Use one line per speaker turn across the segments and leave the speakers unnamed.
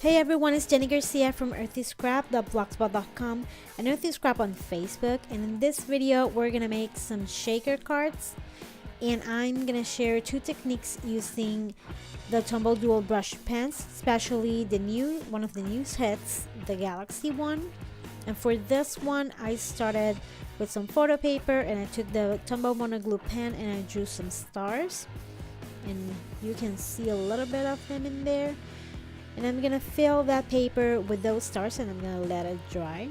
Hey everyone, it's Jenny Garcia from earthyscrap.blogspot.com and earthyscrap on Facebook, and in this video we're gonna make some shaker cards, and I'm gonna share two techniques using the Tombow dual brush pens, especially one of the new sets, the Galaxy one. And for this one I started with some photo paper and I took the Tombow monoglue pen and I drew some stars, and you can see a little bit of them in there. And I'm gonna fill that paper with those stars and I'm gonna let it dry.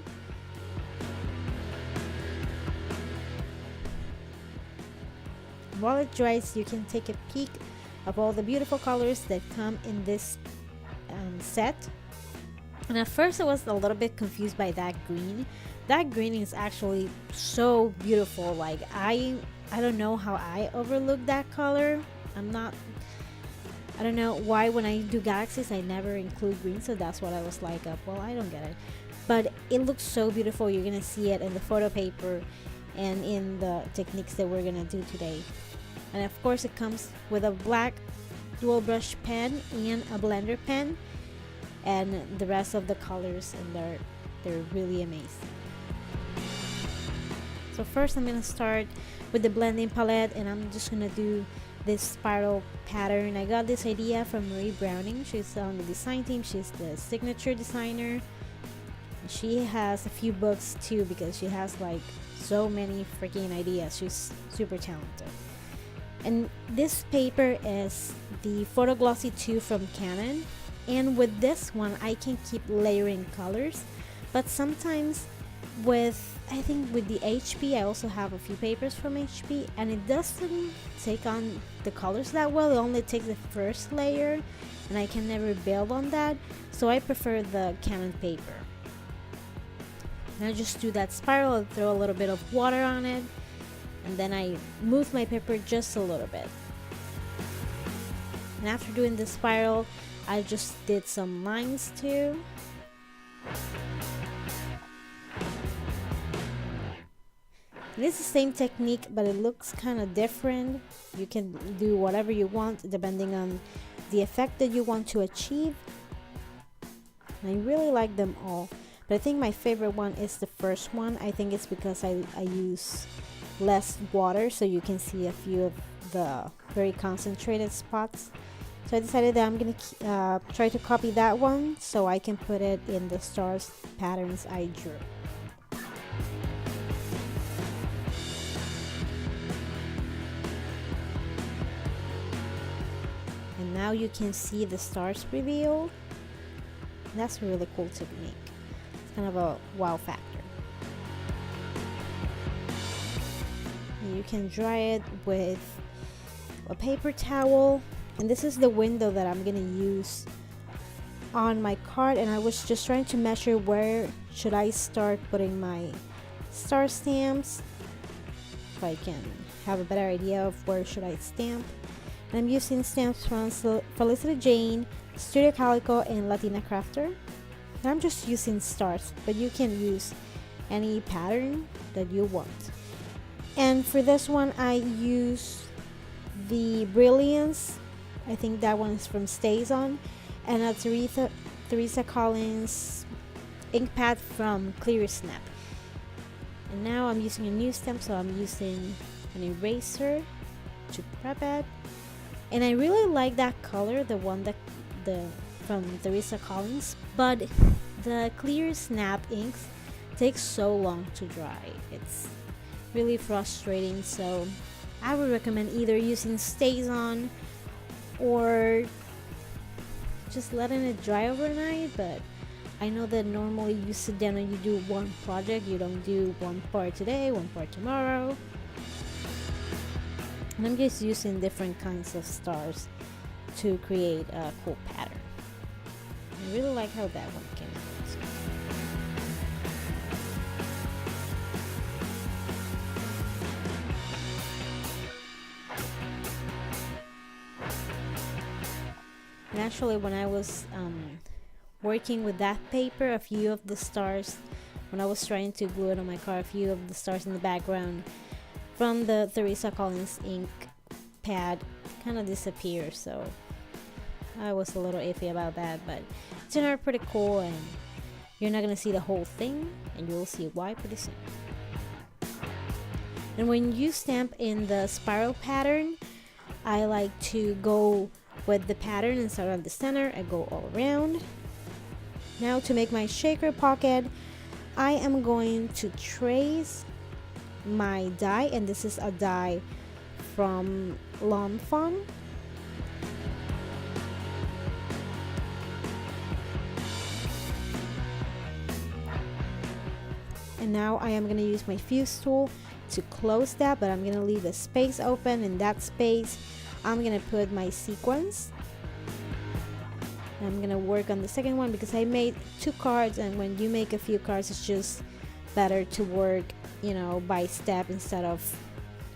While it dries, you can take a peek of all the beautiful colors that come in this set. And at first I was a little bit confused by that green. That green is actually so beautiful. Like I don't know how I overlooked that color. I don't know why when I do galaxies I never include green, so that's what I was like, well, I don't get it. But it looks so beautiful. You're gonna see it in the photo paper and in the techniques that we're gonna do today. And of course it comes with a black dual brush pen and a blender pen and the rest of the colors, and they're really amazing. So first I'm gonna start with the blending palette, and I'm just gonna do this spiral pattern. I got this idea from Marie Browning. She's on the design team. She's the signature designer. She has a few books too because she has like so many freaking ideas. She's super talented. And this paper is the Photo Glossy 2 from Canon, and with this one I can keep layering colors, but sometimes I think with the HP, I also have a few papers from HP, and it doesn't take on the colors that well. It only takes the first layer and I can never build on that, so I prefer the Canon paper. And I just do that spiral and throw a little bit of water on it, and then I move my paper just a little bit. And after doing the spiral, I just did some lines too. And it's the same technique, but it looks kind of different. You can do whatever you want depending on the effect that you want to achieve. And I really like them all, but I think my favorite one is the first one. I think it's because I use less water, so you can see a few of the very concentrated spots. So I decided that I'm gonna try to copy that one so I can put it in the stars patterns I drew. And now you can see the stars revealed. That's a really cool technique. It's kind of a wow factor. And you can dry it with a paper towel. And this is the window that I'm gonna use on my card, and I was just trying to measure where should I start putting my star stamps so I can have a better idea of where should I stamp. And I'm using stamps from Felicity Jane, Studio Calico, and Latina Crafter. And I'm just using stars, but you can use any pattern that you want. And for this one I use the Brilliance. I think that one is from Stays On, and a Teresa Collins ink pad from Clear Snap. And now I'm using a new stamp, so I'm using an eraser to prep it. And I really like that color, the one that from Teresa Collins, but the Clear Snap inks takes so long to dry. It's really frustrating, so I would recommend either using Stays On or just letting it dry overnight. But I know that normally you sit down and you do one project. You don't do one part today, one part tomorrow. And I'm just using different kinds of stars to create a cool pattern. I really like how that one came out. And actually when I was working with that paper, a few of the stars, when I was trying to glue it on my car, a few of the stars in the background from the Teresa Collins ink pad kind of disappear, so I was a little iffy about that, but it's turned out pretty cool, and you're not gonna see the whole thing, and you'll see why pretty soon. And when you stamp in the spiral pattern, I like to go with the pattern and start at the center and go all around. Now to make my shaker pocket, I am going to trace my die, and this is a die from Lawn Fun. And now I am going to use my fuse tool to close that, but I'm going to leave a space open. In that space I'm going to put my sequence. And I'm going to work on the second one because I made 2 cards, and when you make a few cards it's just better to work, you know, by step instead of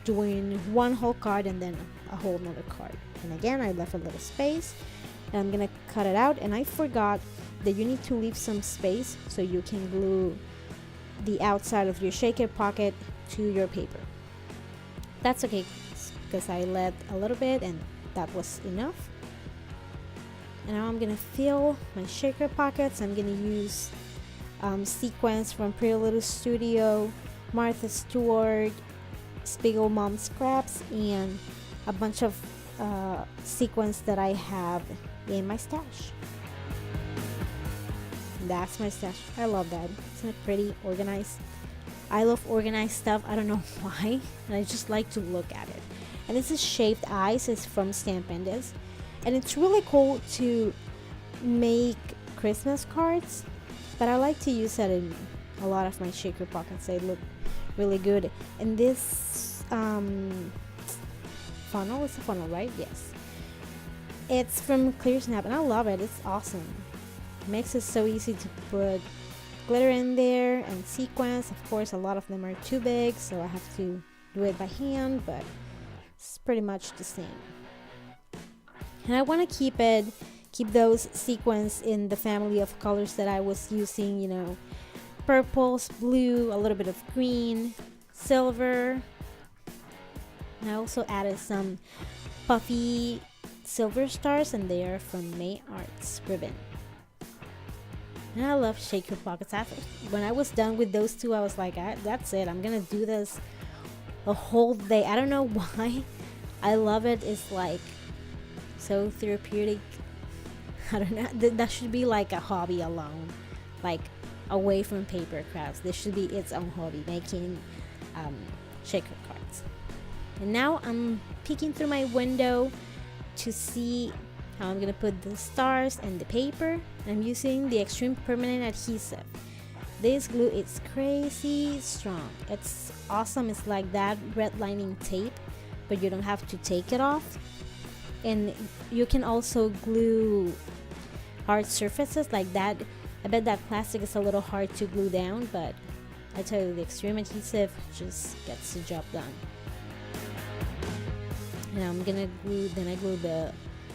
doing one whole card and then a whole nother card. And again, I left a little space, and I'm going to cut it out. And I forgot that you need to leave some space so you can glue the outside of your shaker pocket to your paper. That's okay because I let a little bit and that was enough. And now I'm gonna fill my shaker pockets. I'm gonna use sequence from Pretty Little Studio, Martha Stewart, Spiegel Mom Scraps, and a bunch of sequence that I have in my stash. That's my stash. I love that. Isn't it pretty organized? I love organized stuff. I don't know why, and I just like to look at it. And this is Shaved Ice. It's from Stampendous, and it's really cool to make Christmas cards, but I like to use that in a lot of my shaker pockets. They look really good. And this funnel, it's a funnel, right? Yes. It's from Clear Snap, and I love it. It's awesome. It makes it so easy to put glitter in there and sequence. Of course, a lot of them are too big, so I have to do it by hand, but it's pretty much the same. And I want to keep those sequence in the family of colors that I was using, you know, purples, blue, a little bit of green, silver. And I also added some puffy silver stars, and they are from May Arts Ribbon. And I love shaker pockets. When I was done with those 2, I was like, that's it. I'm gonna do this a whole day. I don't know why. I love it. It's like so therapeutic. I don't know. That should be like a hobby alone, like away from paper crafts. This should be its own hobby, making shaker cards. And now I'm peeking through my window to see how I'm gonna put the stars and the paper. I'm using the Extreme Permanent Adhesive. This glue is crazy strong. It's awesome. It's like that redlining tape, but you don't have to take it off. And you can also glue hard surfaces like that. I bet that plastic is a little hard to glue down, but I tell you, the Extreme Adhesive just gets the job done. And I'm gonna glue, then I glue the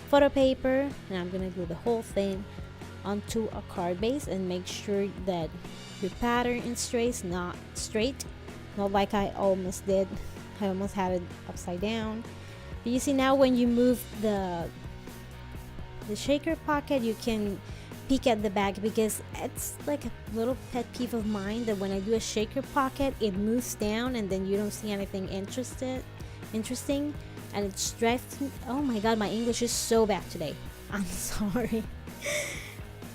photo paper, and I'm gonna glue the whole thing onto a card base and make sure that your pattern is straight, not like I almost did. I almost had it upside down. But you see, now when you move the shaker pocket, you can peek at the back, because it's like a little pet peeve of mine that when I do a shaker pocket, it moves down and then you don't see anything interesting, and it's drifting. Oh my god, my English is so bad today. I'm sorry.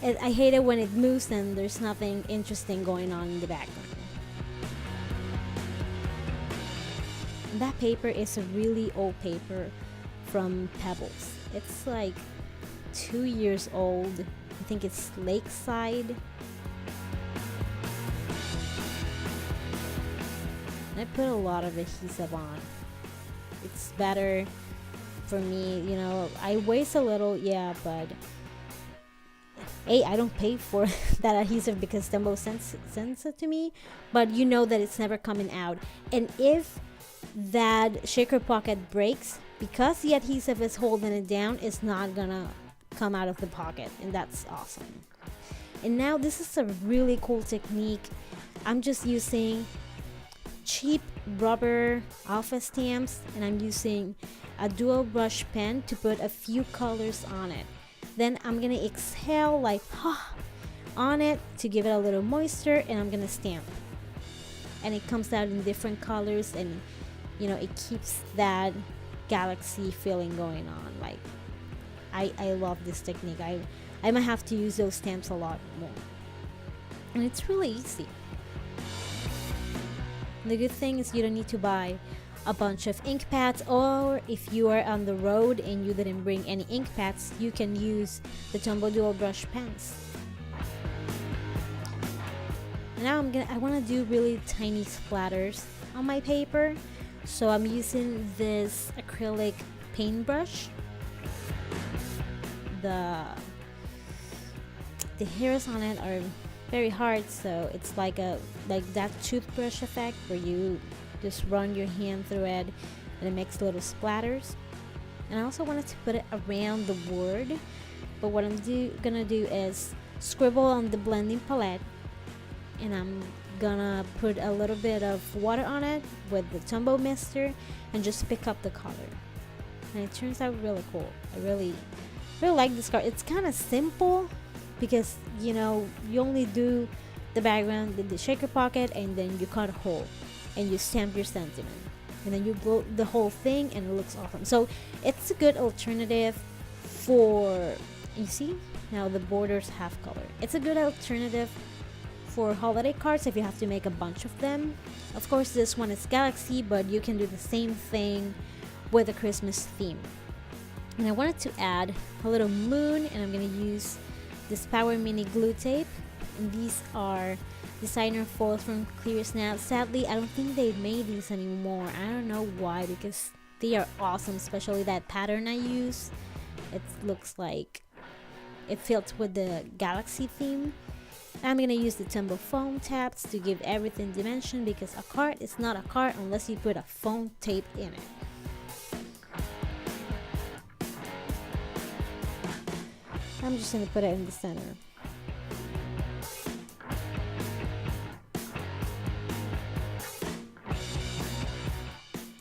I hate it when it moves and there's nothing interesting going on in the background. And that paper is a really old paper from Pebbles. It's like 2 years old. I think it's Lakeside. And I put a lot of adhesive on. It's better for me, you know. I waste a little, yeah, but hey, I don't pay for that adhesive because Tombow sends it to me, but you know that it's never coming out. And if that shaker pocket breaks, because the adhesive is holding it down, it's not gonna come out of the pocket, and that's awesome. And now this is a really cool technique. I'm just using cheap rubber office stamps, and I'm using a dual brush pen to put a few colors on it. Then I'm gonna exhale like on it to give it a little moisture, and I'm gonna stamp. And it comes out in different colors, and you know, it keeps that galaxy feeling going on. Like I love this technique. I might have to use those stamps a lot more. And it's really easy. The good thing is you don't need to buy a bunch of ink pads, or if you are on the road and you didn't bring any ink pads, you can use the Tombow dual brush pens. Now I want to do really tiny splatters on my paper, so I'm using this acrylic paintbrush. The hairs on it are very hard, so it's like that toothbrush effect where you just run your hand through it and it makes little splatters. And I also wanted to put it around the word, but what I'm gonna do is scribble on the blending palette, and I'm gonna put a little bit of water on it with the Tombow mister and just pick up the color. And it turns out really cool. I really like this card. It's kind of simple because, you know, you only do the background, the shaker pocket, and then you cut a hole and you stamp your sentiment, and then you glue the whole thing, and it looks awesome. So it's a good alternative for, you see now the borders have color. It's a good alternative for holiday cards if you have to make a bunch of them. Of course, this one is galaxy, but you can do the same thing with a Christmas theme. And I wanted to add a little moon, and I'm gonna use this Power Mini glue tape, and these are designer foils from Clear Snap. Sadly, I don't think they made these anymore. I don't know why, because they are awesome, especially that pattern I use. It looks like it fits with the galaxy theme. I'm gonna use the Tombow foam tabs to give everything dimension, because a card is not a card unless you put a foam tape in it. I'm just gonna put it in the center.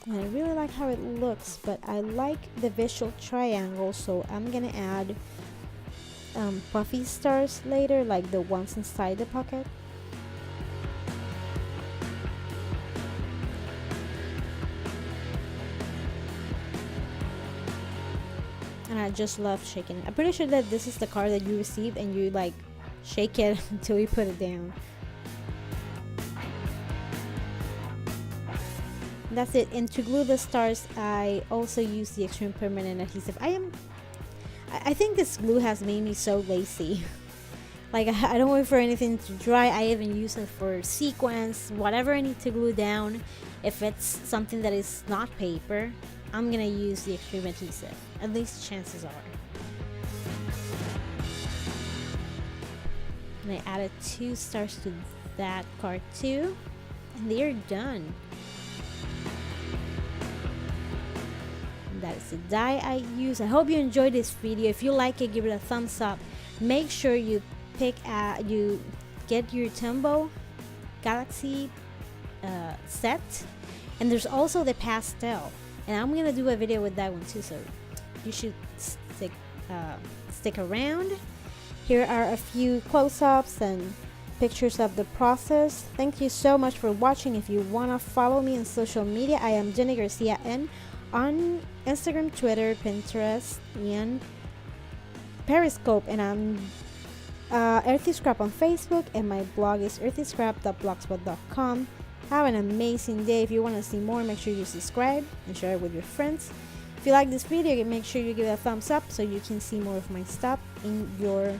And I really like how it looks, but I like the visual triangle, so I'm gonna add puffy stars later, like the ones inside the pocket. And I just love shaking it. I'm pretty sure that this is the card that you received, and you like shake it until you put it down. And that's it. And to glue the stars, I also use the extreme permanent adhesive. I think this glue has made me so lazy. Like I don't wait for anything to dry. I even use it for sequins, whatever I need to glue down. If it's something that is not paper, I'm gonna use the extreme adhesive. At least chances are. And I added 2 stars to that card too, and they're done. And that is the die I use. I hope you enjoyed this video. If you like it, give it a thumbs up. Make sure you get your Tombow Galaxy set, and there's also the pastel, and I'm gonna do a video with that one too, so you should stick around. Here are a few close-ups and pictures of the process. Thank you so much for watching. If you want to follow me on social media, I am JennieGarciaN on Instagram, Twitter, Pinterest, and Periscope, and I'm Earthy Scrap on Facebook, and my blog is earthyscrap.blogspot.com. Have an amazing day. If you want to see more, make sure you subscribe and share it with your friends. If you like this video, make sure you give it a thumbs up so you can see more of my stuff in your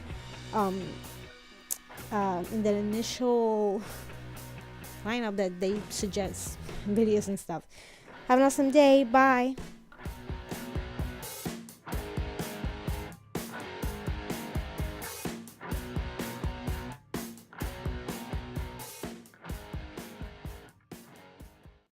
in the initial lineup that they suggest videos and stuff. Have an awesome day. Bye.